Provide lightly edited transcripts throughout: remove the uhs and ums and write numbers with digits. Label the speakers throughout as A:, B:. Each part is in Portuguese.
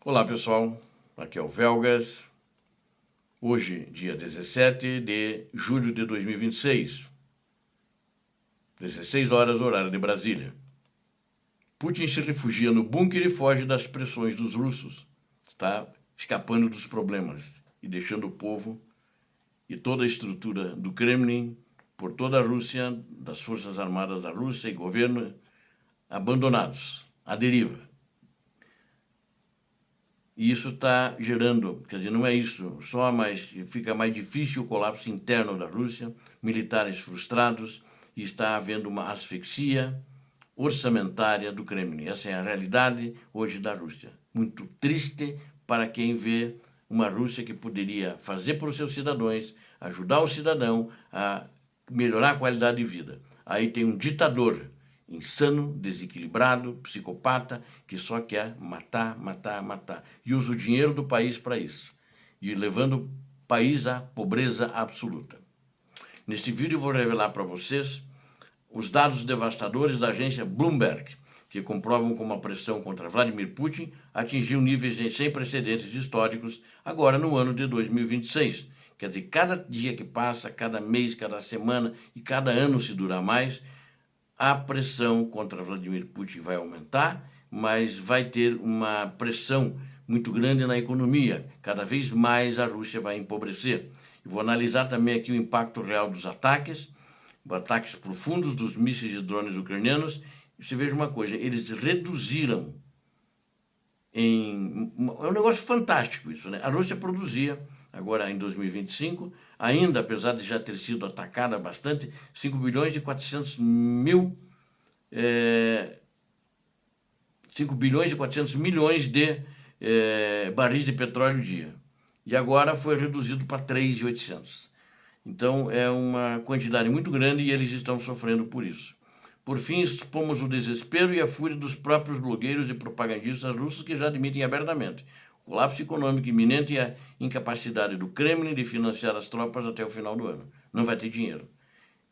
A: Olá pessoal, aqui é o Velgas, hoje dia 17 de julho de 2026, 16 horas horário de Brasília. Putin se refugia no bunker e foge das pressões dos russos, está escapando dos problemas e deixando o povo e toda a estrutura do Kremlin, por toda a Rússia, das Forças Armadas da Rússia e governo, abandonados, à deriva. E isso está gerando, quer dizer, não é isso só, mas fica mais difícil o colapso interno da Rússia, militares frustrados, e está havendo uma asfixia orçamentária do Kremlin. Essa é a realidade hoje da Rússia. Muito triste para quem vê uma Rússia que poderia fazer para os seus cidadãos, ajudar o cidadão a melhorar a qualidade de vida. Aí tem um ditador insano, desequilibrado, psicopata, que só quer matar, matar, matar. E usa o dinheiro do país para isso. E levando o país à pobreza absoluta. Neste vídeo eu vou revelar para vocês os dados devastadores da agência Bloomberg, que comprovam como a pressão contra Vladimir Putin atingiu níveis sem precedentes históricos agora no ano de 2026. Quer dizer, cada dia que passa, cada mês, cada semana e cada ano, se durar mais, a pressão contra Vladimir Putin vai aumentar, mas vai ter uma pressão muito grande na economia. Cada vez mais a Rússia vai empobrecer. Eu vou analisar também aqui o impacto real dos ataques profundos dos mísseis e drones ucranianos. E você veja uma coisa, eles reduziram é um negócio fantástico isso, né? A Rússia produzia, agora em 2025, ainda, apesar de já ter sido atacada bastante, 5 bilhões e 400 mil, 5 bilhões e 400 milhões de barris de petróleo dia. E agora foi reduzido para 3.800. Então é uma quantidade muito grande e eles estão sofrendo por isso. Por fim, expomos o desespero e a fúria dos próprios blogueiros e propagandistas russos que já admitem abertamente o colapso econômico iminente e a incapacidade do Kremlin de financiar as tropas até o final do ano. Não vai ter dinheiro.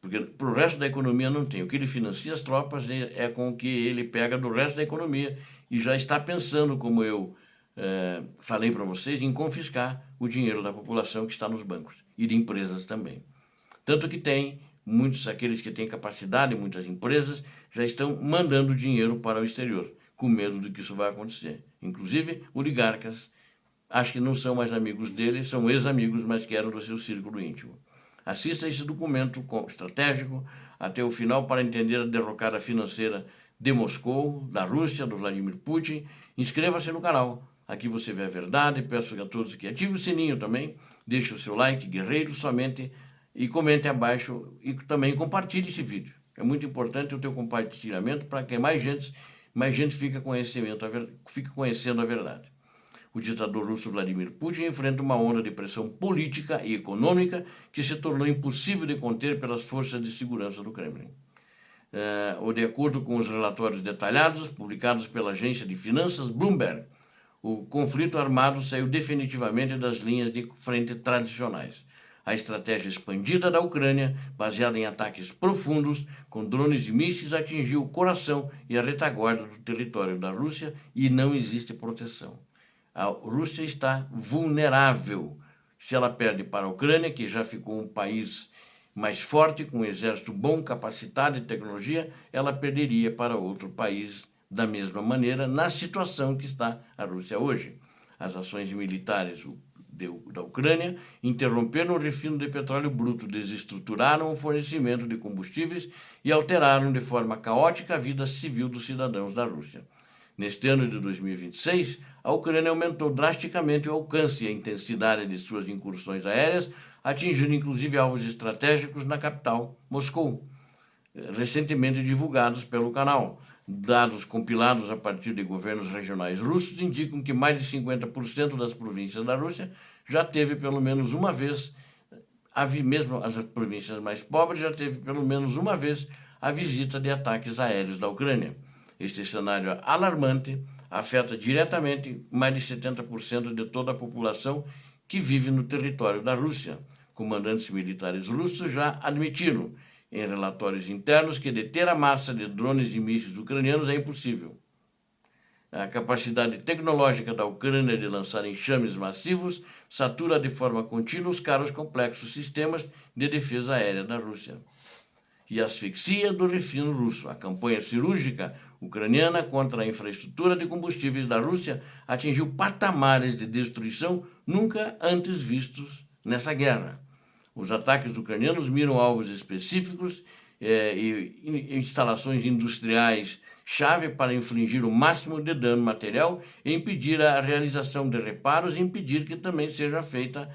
A: Porque para o resto da economia não tem. O que ele financia as tropas é com o que ele pega do resto da economia e já está pensando, como eu falei para vocês, em confiscar o dinheiro da população que está nos bancos e de empresas também. Tanto que tem muitos, aqueles que têm capacidade, muitas empresas, já estão mandando dinheiro para o exterior, com medo de que isso vai acontecer. Inclusive, oligarcas, acho que não são mais amigos dele, são ex-amigos, mas que eram do seu círculo íntimo. Assista esse documento estratégico até o final para entender a derrocada financeira de Moscou, da Rússia, do Vladimir Putin. Inscreva-se no canal. Aqui você vê a verdade. Peço a todos que ativem o sininho também. Deixe o seu like, guerreiro, somente. E comente abaixo e também compartilhe esse vídeo. É muito importante o teu compartilhamento para que mais gente fique conhecendo a verdade. O ditador russo Vladimir Putin enfrenta uma onda de pressão política e econômica que se tornou impossível de conter pelas forças de segurança do Kremlin. De acordo com os relatórios detalhados publicados pela agência de finanças Bloomberg, o conflito armado saiu definitivamente das linhas de frente tradicionais. A estratégia expandida da Ucrânia, baseada em ataques profundos com drones e mísseis, atingiu o coração e a retaguarda do território da Rússia e não existe proteção. A Rússia está vulnerável. Se ela perde para a Ucrânia, que já ficou um país mais forte, com um exército bom, capacitado e tecnologia, ela perderia para outro país da mesma maneira, na situação que está a Rússia hoje. As ações militares da Ucrânia interromperam o refino de petróleo bruto, desestruturaram o fornecimento de combustíveis e alteraram de forma caótica a vida civil dos cidadãos da Rússia. Neste ano de 2026, a Ucrânia aumentou drasticamente o alcance e a intensidade de suas incursões aéreas, atingindo inclusive alvos estratégicos na capital, Moscou, recentemente divulgados pelo canal. Dados compilados a partir de governos regionais russos indicam que mais de 50% das províncias da Rússia já teve pelo menos uma vez, mesmo as províncias mais pobres, já teve pelo menos uma vez a visita de ataques aéreos da Ucrânia. Este cenário alarmante afeta diretamente mais de 70% de toda a população que vive no território da Rússia. Comandantes militares russos já admitiram em relatórios internos que deter a massa de drones e mísseis ucranianos é impossível. A capacidade tecnológica da Ucrânia de lançar enxames massivos satura de forma contínua os caros complexos sistemas de defesa aérea da Rússia. E a asfixia do refino russo. A campanha cirúrgica ucraniana contra a infraestrutura de combustíveis da Rússia atingiu patamares de destruição nunca antes vistos nessa guerra. Os ataques ucranianos miram alvos específicos e instalações industriais chave para infligir o máximo de dano material e impedir a realização de reparos e impedir que também seja feita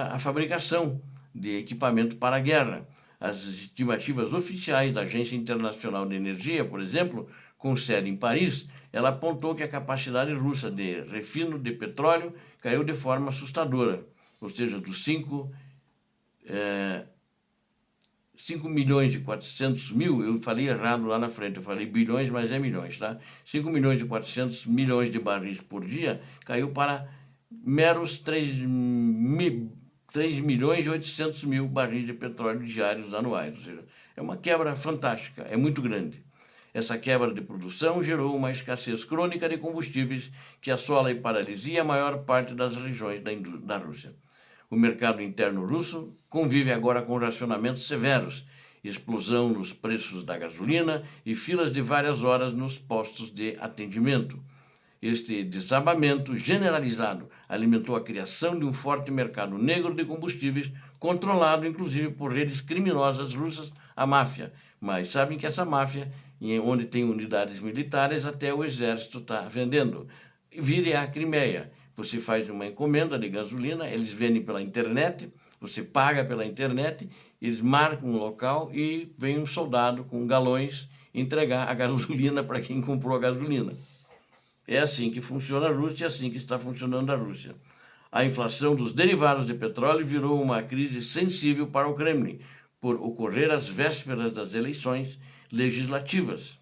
A: a fabricação de equipamento para a guerra. As estimativas oficiais da Agência Internacional de Energia, por exemplo, com sede em Paris, ela apontou que a capacidade russa de refino de petróleo caiu de forma assustadora, ou seja, dos 5 milhões e 400 mil, eu falei errado lá na frente, eu falei bilhões, mas é milhões, tá? 5 milhões e 400 milhões de barris por dia, caiu para meros 3 milhões e 800 mil barris de petróleo diários anuais, ou seja, é uma quebra fantástica, é muito grande. Essa quebra de produção gerou uma escassez crônica de combustíveis que assola e paralisia a maior parte das regiões da Rússia. O mercado interno russo convive agora com racionamentos severos, explosão nos preços da gasolina e filas de várias horas nos postos de atendimento. Este desabamento generalizado alimentou a criação de um forte mercado negro de combustíveis, controlado inclusive por redes criminosas russas, a máfia. Mas sabem que essa máfia, onde tem unidades militares, até o exército está vendendo. Vire a Crimeia. Você faz uma encomenda de gasolina, eles vendem pela internet, você paga pela internet, eles marcam um local e vem um soldado com galões entregar a gasolina para quem comprou a gasolina. É assim que funciona a Rússia, é assim que está funcionando a Rússia. A inflação dos derivados de petróleo virou uma crise sensível para o Kremlin, por ocorrer às vésperas das eleições legislativas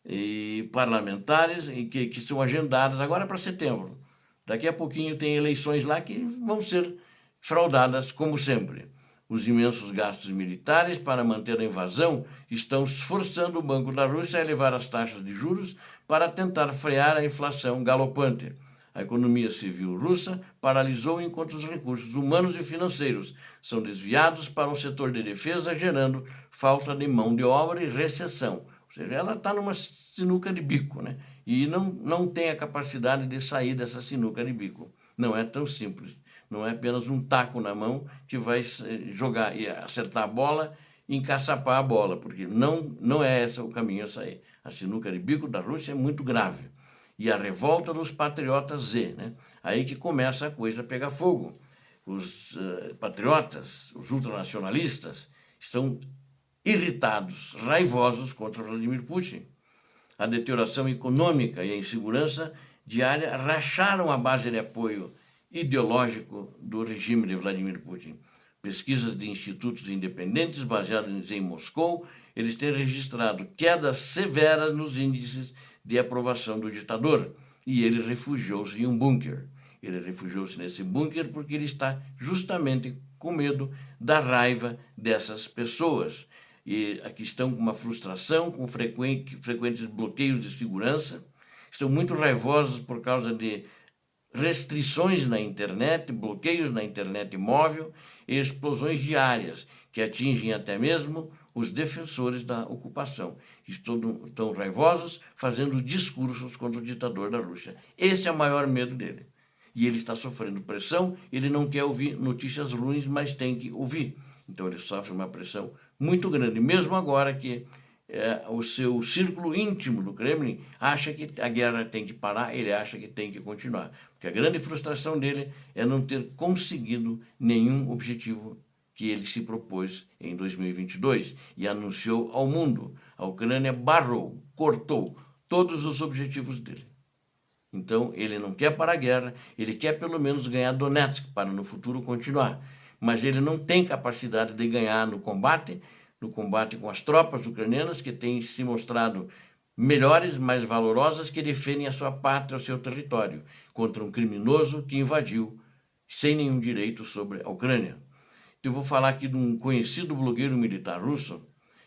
A: e parlamentares que são agendadas agora para setembro. Daqui a pouquinho tem eleições lá que vão ser fraudadas, como sempre. Os imensos gastos militares para manter a invasão estão forçando o Banco da Rússia a elevar as taxas de juros para tentar frear a inflação galopante. A economia civil russa paralisou enquanto os recursos humanos e financeiros são desviados para o setor de defesa, gerando falta de mão de obra e recessão. Ou seja, ela está numa sinuca de bico, né? E não tem a capacidade de sair dessa sinuca de bico. Não é tão simples. Não é apenas um taco na mão que vai jogar e acertar a bola e encaçapar a bola, porque não é esse o caminho a sair. A sinuca de bico da Rússia é muito grave. E a revolta dos patriotas Z, né? Aí que começa a coisa a pegar fogo. Os patriotas, os ultranacionalistas, estão irritados, raivosos contra Vladimir Putin. A deterioração econômica e a insegurança diária racharam a base de apoio ideológico do regime de Vladimir Putin. Pesquisas de institutos independentes baseados em Moscou, eles têm registrado quedas severas nos índices de aprovação do ditador. E ele refugiou-se em um bunker. Ele refugiou-se nesse bunker porque ele está justamente com medo da raiva dessas pessoas. E aqui estão com uma frustração, com frequentes bloqueios de segurança, estão muito raivosos por causa de restrições na internet, bloqueios na internet móvel e explosões diárias que atingem até mesmo os defensores da ocupação. Estão raivosos, fazendo discursos contra o ditador da Rússia. Esse é o maior medo dele. E ele está sofrendo pressão, ele não quer ouvir notícias ruins, mas tem que ouvir. Então ele sofre uma pressão muito grande, mesmo agora que o seu círculo íntimo do Kremlin acha que a guerra tem que parar, ele acha que tem que continuar. Porque a grande frustração dele é não ter conseguido nenhum objetivo que ele se propôs em 2022 e anunciou ao mundo. A Ucrânia barrou, cortou todos os objetivos dele. Então, ele não quer parar a guerra, ele quer pelo menos ganhar Donetsk para no futuro continuar. Mas ele não tem capacidade de ganhar no combate com as tropas ucranianas que têm se mostrado melhores, mais valorosas, que defendem a sua pátria, o seu território, contra um criminoso que invadiu sem nenhum direito sobre a Ucrânia. Então, eu vou falar aqui de um conhecido blogueiro militar russo,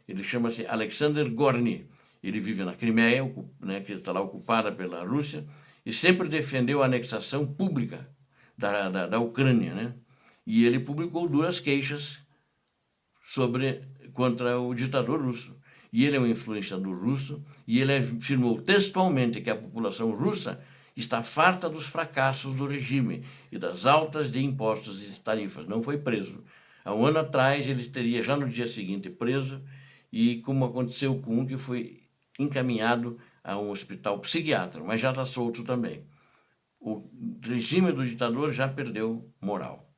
A: ele chama-se Alexander Gorny. Ele vive na Crimeia, né, que está lá ocupada pela Rússia, e sempre defendeu a anexação pública da Ucrânia, né? E ele publicou duras queixas contra o ditador russo. E ele é um influenciador russo, e ele afirmou textualmente que a população russa está farta dos fracassos do regime e das altas de impostos e tarifas. Não foi preso. Há um ano atrás, ele teria já no dia seguinte preso, e como aconteceu com um que foi encaminhado a um hospital psiquiátrico, mas já está solto também. O regime do ditador já perdeu moral.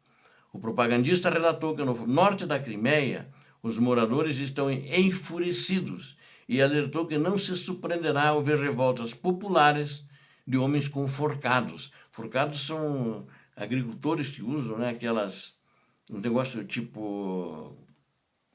A: O propagandista relatou que no norte da Crimeia, os moradores estão enfurecidos e alertou que não se surpreenderá ao ver revoltas populares de homens com forcados. Forcados são agricultores que usam, né, um negócio tipo...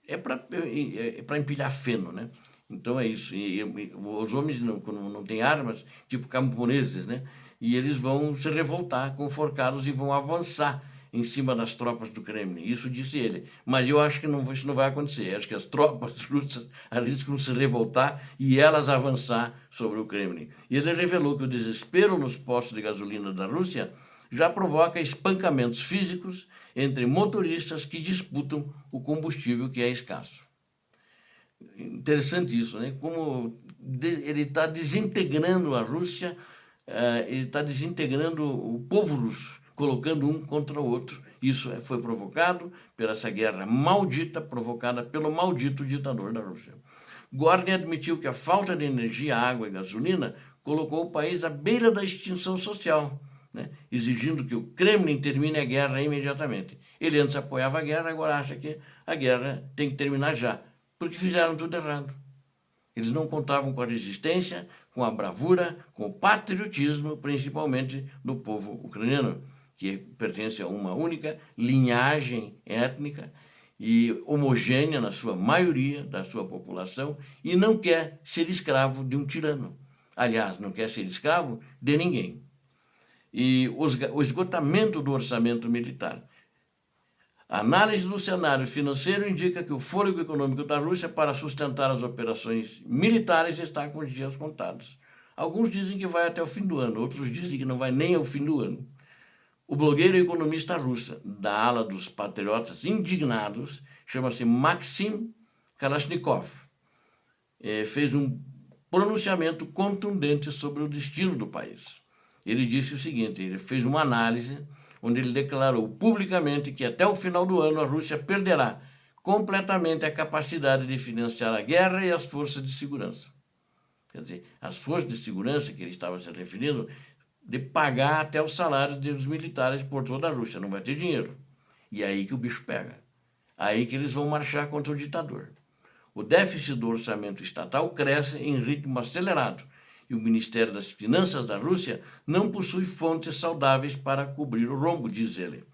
A: É para empilhar feno, né? Então é isso. E os homens não têm armas, tipo camponeses, né? E eles vão se revoltar com forcados e vão avançar em cima das tropas do Kremlin. Isso disse ele. Mas eu acho que isso não vai acontecer. Eu acho que as tropas russas arriscam se revoltar e elas avançar sobre o Kremlin. E ele revelou que o desespero nos postos de gasolina da Rússia já provoca espancamentos físicos entre motoristas que disputam o combustível que é escasso. Interessante isso, né? Como ele está desintegrando a Rússia, ele está desintegrando o povo russo, colocando um contra o outro. Isso foi provocado por essa guerra maldita, provocada pelo maldito ditador da Rússia. Gorny admitiu que a falta de energia, água e gasolina colocou o país à beira da extinção social, né? Exigindo que o Kremlin termine a guerra imediatamente. Ele antes apoiava a guerra, agora acha que a guerra tem que terminar já, porque fizeram tudo errado. Eles não contavam com a resistência, com a bravura, com o patriotismo, principalmente do povo ucraniano, que pertence a uma única linhagem étnica e homogênea na sua maioria da sua população e não quer ser escravo de um tirano. Aliás, não quer ser escravo de ninguém. E o esgotamento do orçamento militar. A análise do cenário financeiro indica que o fôlego econômico da Rússia para sustentar as operações militares está com os dias contados. Alguns dizem que vai até o fim do ano, outros dizem que não vai nem ao fim do ano. O blogueiro e economista russo, da ala dos patriotas indignados, chama-se Maxim Kalashnikov, fez um pronunciamento contundente sobre o destino do país. Ele disse o seguinte, ele fez uma análise onde ele declarou publicamente que até o final do ano a Rússia perderá completamente a capacidade de financiar a guerra e as forças de segurança. Quer dizer, as forças de segurança que ele estava se referindo, de pagar até o salário dos militares por toda a Rússia, não vai ter dinheiro. E é aí que o bicho pega. Aí que eles vão marchar contra o ditador. O déficit do orçamento estatal cresce em ritmo acelerado e o Ministério das Finanças da Rússia não possui fontes saudáveis para cobrir o rombo, diz ele.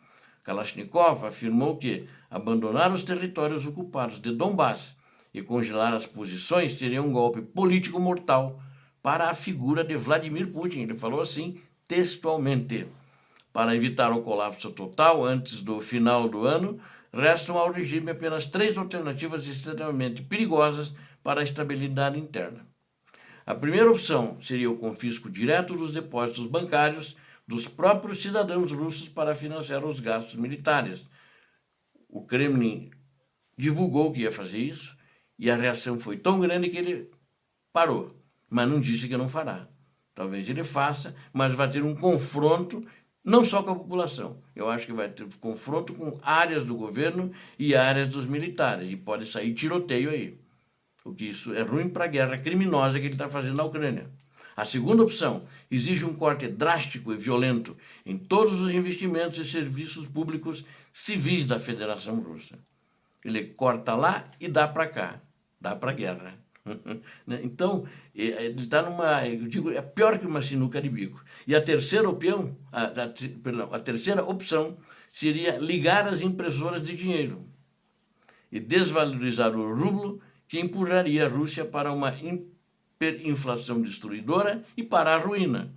A: Kalashnikov afirmou que abandonar os territórios ocupados de Donbass e congelar as posições seria um golpe político mortal para a figura de Vladimir Putin. Ele falou assim textualmente. Para evitar o colapso total antes do final do ano, restam ao regime apenas 3 alternativas extremamente perigosas para a estabilidade interna. A primeira opção seria o confisco direto dos depósitos bancários dos próprios cidadãos russos para financiar os gastos militares. O Kremlin divulgou que ia fazer isso e a reação foi tão grande que ele parou, mas não disse que não fará. Talvez ele faça, mas vai ter um confronto não só com a população. Eu acho que vai ter confronto com áreas do governo e áreas dos militares, e pode sair tiroteio aí. Porque isso é ruim para a guerra criminosa que ele está fazendo na Ucrânia. A segunda opção exige um corte drástico e violento em todos os investimentos e serviços públicos civis da Federação Russa. Ele corta lá e dá para cá, dá para a guerra. Então, ele está eu digo, é pior que uma sinuca de bico. E a terceira a terceira opção seria ligar as impressoras de dinheiro e desvalorizar o rublo, que empurraria a Rússia para uma hiperinflação destruidora e para a ruína.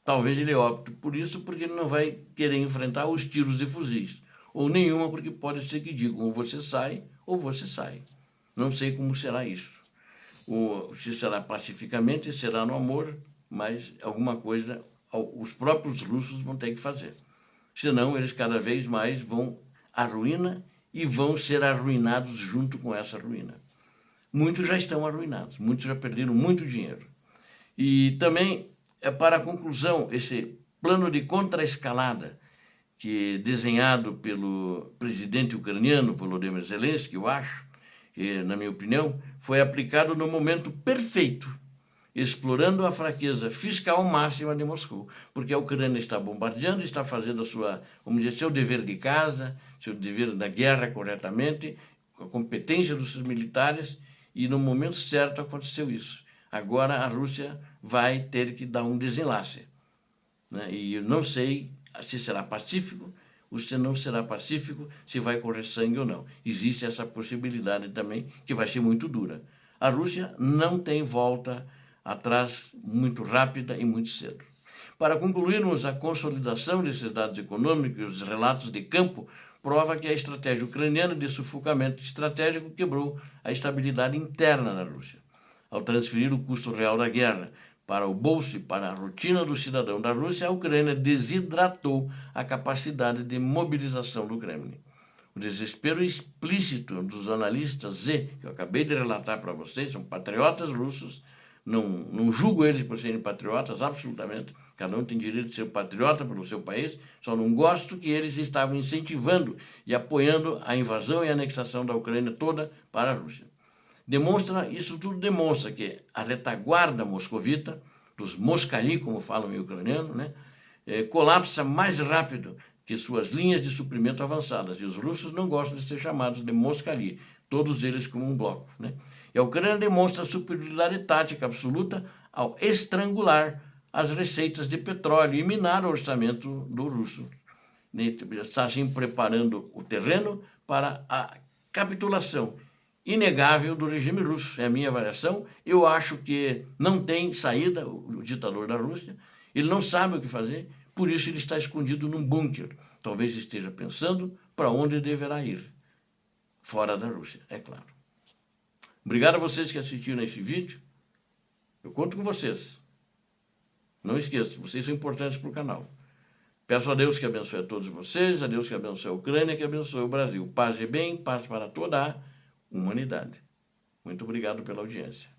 A: Talvez ele opte por isso porque ele não vai querer enfrentar os tiros de fuzis, ou nenhuma, porque pode ser que digam ou você sai ou você sai. Não sei como será isso. Se será pacificamente, será no amor, mas alguma coisa os próprios russos vão ter que fazer. Senão, eles cada vez mais vão à ruína e vão ser arruinados junto com essa ruína. Muitos já estão arruinados, muitos já perderam muito dinheiro. E também, para a conclusão, esse plano de contra-escalada, que é desenhado pelo presidente ucraniano Volodymyr Zelensky, eu acho, e, na minha opinião, foi aplicado no momento perfeito, explorando a fraqueza fiscal máxima de Moscou, porque a Ucrânia está bombardeando, está fazendo vamos dizer, seu dever de casa, seu dever da guerra corretamente, com a competência dos seus militares, e no momento certo aconteceu isso. Agora a Rússia vai ter que dar um desenlace, né? E eu não sei se será pacífico ou se não será pacífico, se vai correr sangue ou não. Existe essa possibilidade também, que vai ser muito dura. A Rússia não tem volta atrás muito rápida e muito cedo. Para concluirmos a consolidação desses dados econômicos e os relatos de campo, prova que a estratégia ucraniana de sufocamento estratégico quebrou a estabilidade interna da Rússia. Ao transferir o custo real da guerra para o bolso e para a rotina do cidadão da Rússia, a Ucrânia desidratou a capacidade de mobilização do Kremlin. O desespero explícito dos analistas Z, que eu acabei de relatar para vocês, são patriotas russos, não julgo eles por serem patriotas, absolutamente, cada um tem direito de ser patriota pelo seu país, só não gosto que eles estavam incentivando e apoiando a invasão e a anexação da Ucrânia toda para a Rússia. Isso tudo demonstra que a retaguarda moscovita, dos Moskali, como falam em ucraniano, né, colapsa mais rápido que suas linhas de suprimento avançadas. E os russos não gostam de ser chamados de Moskali, todos eles como um bloco, né? E a Ucrânia demonstra superioridade tática absoluta ao estrangular as receitas de petróleo e minar o orçamento do russo. Está assim preparando o terreno para a capitulação inegável do regime russo. É a minha avaliação. Eu acho que não tem saída o ditador da Rússia. Ele não sabe o que fazer, por isso ele está escondido num bunker. Talvez esteja pensando para onde deverá ir. Fora da Rússia, é claro. Obrigado a vocês que assistiram esse vídeo. Eu conto com vocês. Não esqueça, vocês são importantes para o canal. Peço a Deus que abençoe a todos vocês, a Deus que abençoe a Ucrânia, que abençoe o Brasil. Paz e bem, paz para toda a humanidade. Muito obrigado pela audiência.